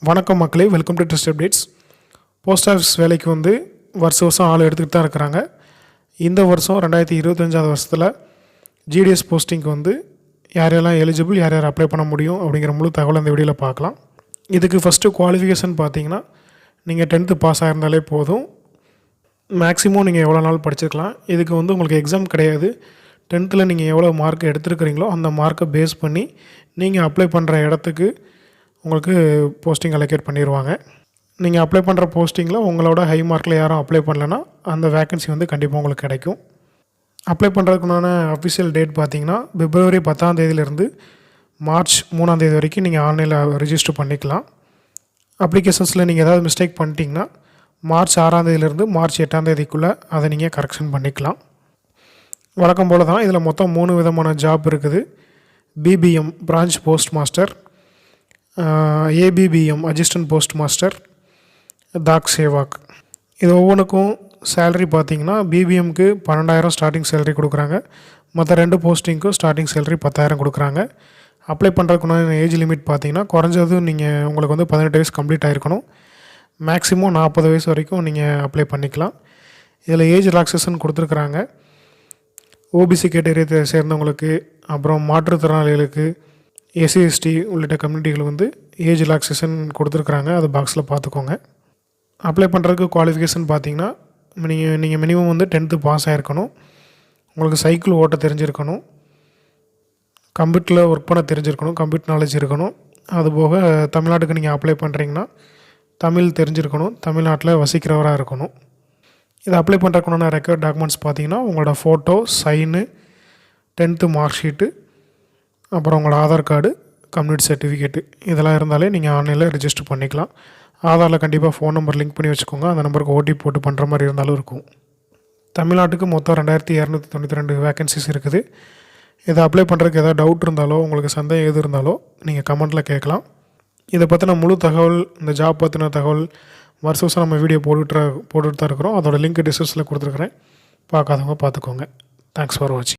வணக்கம் மக்களே, welcome to trust updates. Post office வேலைக்கு வருஷம் ஆள் எடுத்துக்கிட்டு தான் இருக்கிறாங்க. இந்த வருஷம் 2025 வருஷத்தில் ஜிடிஎஸ் போஸ்டிங்க்கு யார் யாரெல்லாம் எலிஜிபிள், யார் யார் அப்ளை பண்ண முடியும் அப்படிங்கிற முழு தகவல் இந்த வீடியோவில் பார்க்கலாம். இதுக்கு ஃபஸ்ட்டு குவாலிஃபிகேஷன் பார்த்தீங்கன்னா, நீங்கள் 10th பாஸ் ஆகிருந்தாலே போதும். மேக்ஸிமம் நீங்கள் எவ்வளோ நாள் படிச்சிருக்கலாம். இதுக்கு உங்களுக்கு எக்ஸாம் கிடையாது. 10th நீங்கள் எவ்வளோ மார்க் எடுத்துருக்கிறீங்களோ அந்த மார்க்கை பேஸ் பண்ணி நீங்கள் அப்ளை பண்ணுற இடத்துக்கு உங்களுக்கு போஸ்டிங் அலோகேட் பண்ணிடுவாங்க. நீங்கள் அப்ளை பண்ணுற போஸ்டிங்கில் உங்களோட ஹை மார்க்கில் யாரும் அப்ளை பண்ணலைன்னா அந்த வேக்கன்சி கண்டிப்பாக உங்களுக்கு கிடைக்கும். அப்ளை பண்ணுறதுக்குண்டான அஃபிஷியல் டேட் பார்த்தீங்கன்னா, பிப்ரவரி 10ஆம் தேதியிலேருந்து மார்ச் 3ஆம் தேதி வரைக்கும் நீங்கள் ஆன்லைனில் ரிஜிஸ்டர் பண்ணிக்கலாம். அப்ளிகேஷன்ஸில் நீங்கள் ஏதாவது மிஸ்டேக் பண்ணிட்டீங்கன்னா மார்ச் 6ஆம் தேதியிலேருந்து மார்ச் 8ஆம் தேதிக்குள்ளே அதை நீங்கள் கரெக்ஷன் பண்ணிக்கலாம். வழக்கம் போல் தான் இதில் மொத்தம் 3 விதமான ஜாப் இருக்குது. BPM branch post master, ABPM assistant post master, Dak Sevak. இது ஒவ்வொன்றுக்கும் சேலரி பார்த்தீங்கன்னா, பிபிஎம்க்கு 12,000 ஸ்டார்டிங் சேலரி கொடுக்குறாங்க. மற்ற 2 போஸ்டிங்க்கும் ஸ்டார்டிங் சேலரி 10,000 கொடுக்குறாங்க. அப்ளை பண்ணுறதுக்குன்னு ஏஜ் லிமிட் பார்த்தீங்கன்னா, குறைஞ்சது உங்களுக்கு 18 வயசு கம்ப்ளீட் ஆகிருக்கணும். மேக்ஸிமம் 40 வயசு வரைக்கும் நீங்கள் அப்ளை பண்ணிக்கலாம். இதில் ஏஜ் ரிலாக்ஸேஷன் கொடுத்துருக்குறாங்க. ஓபிசி கேட்டகரியை சேர்ந்தவங்களுக்கு, அப்புறம் மாற்றுத்திறனாளிகளுக்கு, எஸ்சி எஸ்டி உள்ளிட்ட கம்யூனிட்டிகள் ஏஜ் ரிலாக்ஸேஷன் கொடுத்துருக்குறாங்க. அது பாக்ஸில் பார்த்துக்கோங்க. அப்ளை பண்ணுறதுக்கு குவாலிஃபிகேஷன் பார்த்தீங்கன்னா, நீங்கள் மினிமம் 10th பாஸ் ஆகிருக்கணும். உங்களுக்கு சைக்கிள் ஓட்ட தெரிஞ்சிருக்கணும். கம்ப்யூட்டரில் ஒர்க் பண்ண தெரிஞ்சிருக்கணும். கம்ப்யூட்டர் நாலேஜ் இருக்கணும். அதுபோக தமிழ்நாட்டுக்கு நீங்கள் அப்ளை பண்ணுறீங்கன்னா தமிழ் தெரிஞ்சிருக்கணும். தமிழ்நாட்டில் வசிக்கிறவராக இருக்கணும். இதை அப்ளை பண்ணுறதுக்குண்டான ரெக்வயர்ட் டாக்குமெண்ட்ஸ் பார்த்தீங்கன்னா, உங்களோட photo, sign, 10th mark sheet, அப்புறம் உங்களோட ஆதார் கார்டு, கம்யூனிட்டி சர்டிஃபிகேட்டு, இதெல்லாம் இருந்தாலே நீங்கள் ஆன்லைனில் ரிஜிஸ்டர் பண்ணிக்கலாம். ஆதாரில் கண்டிப்பாக ஃபோன் நம்பர் லிங்க் பண்ணி வச்சுக்கோங்க. அந்த நம்பருக்கு ஓடிபி போட்டு பண்ணுற மாதிரி இருந்தாலும் இருக்கும். தமிழ்நாட்டுக்கு மொத்தம் 2292 வேக்கன்சிஸ் இருக்குது. இதை அப்ளை பண்ணுறதுக்கு ஏதாவது டவுட் இருந்தாலோ, உங்களுக்கு சந்தேகம் எது இருந்தாலோ நீங்கள் கமெண்ட்டில் கேட்கலாம். இதை பற்றின முழு தகவல், இந்த ஜாப் பற்றின தகவல் வருஷம் நம்ம வீடியோ போட்டுட்டு தான் இருக்கிறோம். அதோட லிங்க் டிஸ்கிரிப்ஷனில் கொடுத்துருக்குறேன். பார்க்காதவங்க பார்த்துக்கோங்க. தேங்க்ஸ் ஃபார் வாட்சிங்.